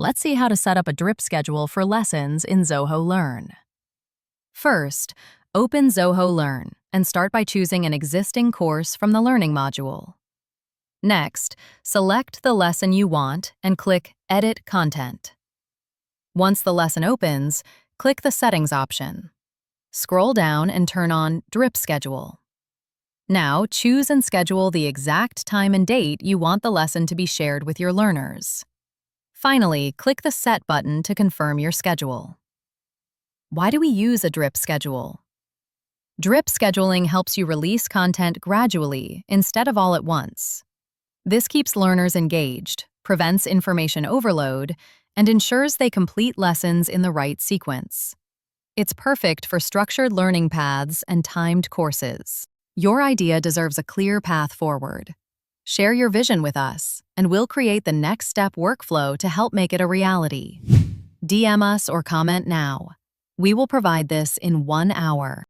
Let's see how to set up a drip schedule for lessons in Zoho Learn. First, open Zoho Learn and start by choosing an existing course from the Learning module. Next, select the lesson you want and click Edit Content. Once the lesson opens, click the Settings option. Scroll down and turn on Drip Schedule. Now, choose and schedule the exact time and date you want the lesson to be shared with your learners. Finally, click the Set button to confirm your schedule. Why do we use a drip schedule? Drip scheduling helps you release content gradually instead of all at once. This keeps learners engaged, prevents information overload, and ensures they complete lessons in the right sequence. It's perfect for structured learning paths and timed courses. Your idea deserves a clear path forward. Share your vision with us, and we'll create the next step workflow to help make it a reality. DM us or comment now. We will provide this in 1 hour.